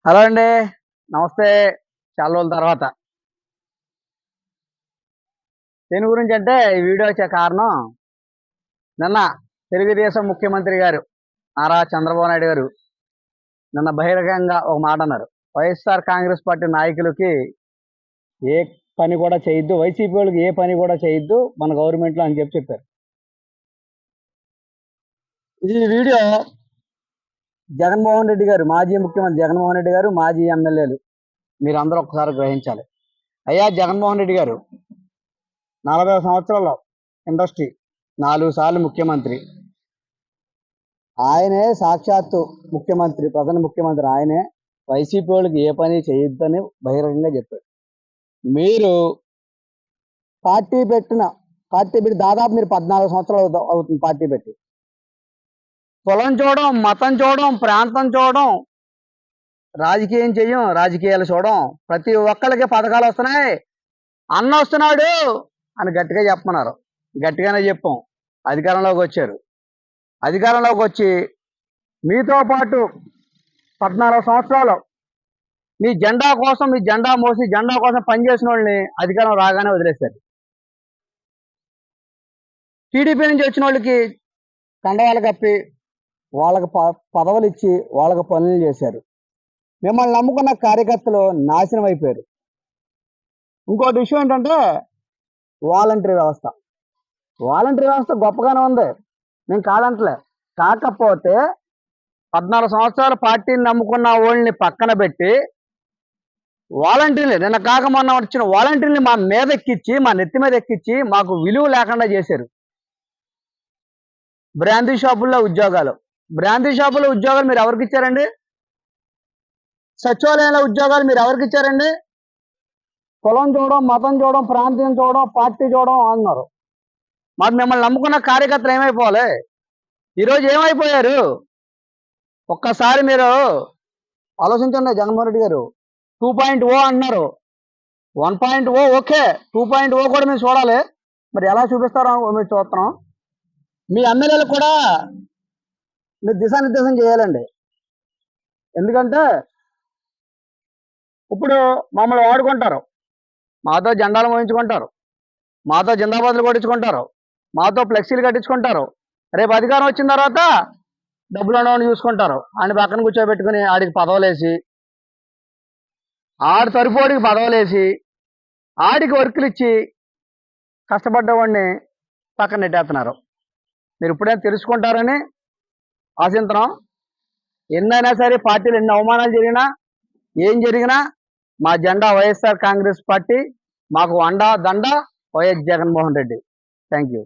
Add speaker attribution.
Speaker 1: Hello అండి. నమస్తే. చాలా రోజుల తర్వాత. దేని గురించంటే ఈ వీడియో వచ్చే కారణం, నిన్న తెలుగుదేశం ముఖ్యమంత్రి గారు నారా చంద్రబాబు నాయుడు గారు నిన్న బహిరంగంగా ఒక మాట అన్నారు. వైఎస్ఆర్ కాంగ్రెస్ పార్టీ నాయకులకి ఏ పని కూడా చేయొద్దు, వైసీపీ వాళ్ళకి ఏ పని కూడా చేయొద్దు మన గవర్నమెంట్‌లో అని చెప్పారు. ఈ వీడియో జగన్మోహన్ రెడ్డి గారు, మాజీ ముఖ్యమంత్రి జగన్మోహన్ రెడ్డి గారు, మాజీ ఎమ్మెల్యేలు మీరందరూ ఒక్కసారి గ్రహించాలి. అయ్యా జగన్మోహన్ రెడ్డి గారు 40 సంవత్సరాల ఇండస్ట్రీ, 4 సార్లు ముఖ్యమంత్రి. ఆయనే సాక్షాత్తు ముఖ్యమంత్రి, ప్రధాన ముఖ్యమంత్రి ఆయనే. వైసీపీ వాళ్ళకి ఏ పని చేయొద్దని బహిరంగంగా చెప్పాడు. మీరు పార్టీ పెట్టి దాదాపు మీరు 14 సంవత్సరాలు అవుతుంది పార్టీ పెట్టి. కులం చూడడం, మతం చూడడం, ప్రాంతం చూడడం, రాజకీయం చెయ్యం, రాజకీయాలు చూడడం. ప్రతి ఒక్కళ్ళకి పథకాలు వస్తున్నాయి, అన్న వస్తున్నాడు అని గట్టిగా చెప్పమన్నారు. గట్టిగానే చెప్పాం. అధికారంలోకి వచ్చారు. అధికారంలోకి వచ్చి మీతో పాటు 14 సంవత్సరాలు మీ జెండా కోసం, మీ జెండా మోసి జెండా కోసం పనిచేసిన వాళ్ళని అధికారం రాగానే వదిలేశారు. టీడీపీ నుంచి వచ్చిన వాళ్ళకి కండవాలు కప్పి వాళ్ళకి పదవులు ఇచ్చి వాళ్ళకి పనులు చేశారు. మిమ్మల్ని నమ్ముకున్న కార్యకర్తలు నాశనం అయిపోయారు. ఇంకోటి విషయం ఏంటంటే వాలంటరీ వ్యవస్థ. వాలంటరీ వ్యవస్థ గొప్పగానే ఉంది, నేను కాదంటలే. కాకపోతే 14 సంవత్సరాల పార్టీని నమ్ముకున్న వాళ్ళని పక్కన పెట్టి వాలంటీర్లు, నిన్న కాక మొన్న వచ్చిన వాలంటీర్ని మా మీద ఎక్కించి, మా నెత్తి మీద ఎక్కించి మాకు విలువ లేకుండా చేశారు. బ్రాందీ షాపుల్లో ఉద్యోగాలు మీరు ఎవరికి ఇచ్చారండి? సచివాలయంలో ఉద్యోగాలు మీరు ఎవరికి ఇచ్చారండి? కులం చూడడం, మతం చూడడం, ప్రాంతం చూడడం, పార్టీ చూడడం అన్నారు. మరి మిమ్మల్ని నమ్ముకున్న కార్యకర్తలు ఏమైపోవాలి? ఈరోజు ఏమైపోయారు? ఒక్కసారి మీరు ఆలోచించండి. జగన్మోహన్ రెడ్డి గారు 2.0 అంటున్నారు. 1.0 ఓకే, 2.0 కూడా మేము చూడాలి. మరి ఎలా చూపిస్తారో మేము చూస్తున్నాం. మీ ఎమ్మెల్యేలు కూడా మీరు దిశానిర్దేశం చేయాలండి. ఎందుకంటే ఇప్పుడు మమ్మల్ని వాడుకుంటారు, మాతో జెండాలు మోయించుకుంటారు, మాతో జిందాబాద్లు కొట్టించుకుంటారు, మాతో ఫ్లెక్సీలు కట్టించుకుంటారు. రేపు అధికారం వచ్చిన తర్వాత డబ్బులు ఉన్నవాడిని చూసుకుంటారు. ఆయన పక్కన కూర్చోబెట్టుకుని ఆడికి పదవులేసి, ఆడి తరపోడికి పదవులేసి, ఆడికి వర్కులు ఇచ్చి కష్టపడ్డవాడిని పక్కన నెట్టేస్తున్నారు. మీరు ఇప్పుడైనా తెలుసుకుంటారని ఆశిస్తున్నాం. ఎన్నైనా సరే పార్టీలు ఎన్ని అవమానాలు జరిగినా, ఏం జరిగినా మా జెండా వైఎస్ఆర్ కాంగ్రెస్ పార్టీ, మాకు అండా దండ YS Jaganmohan Reddy. Thank you.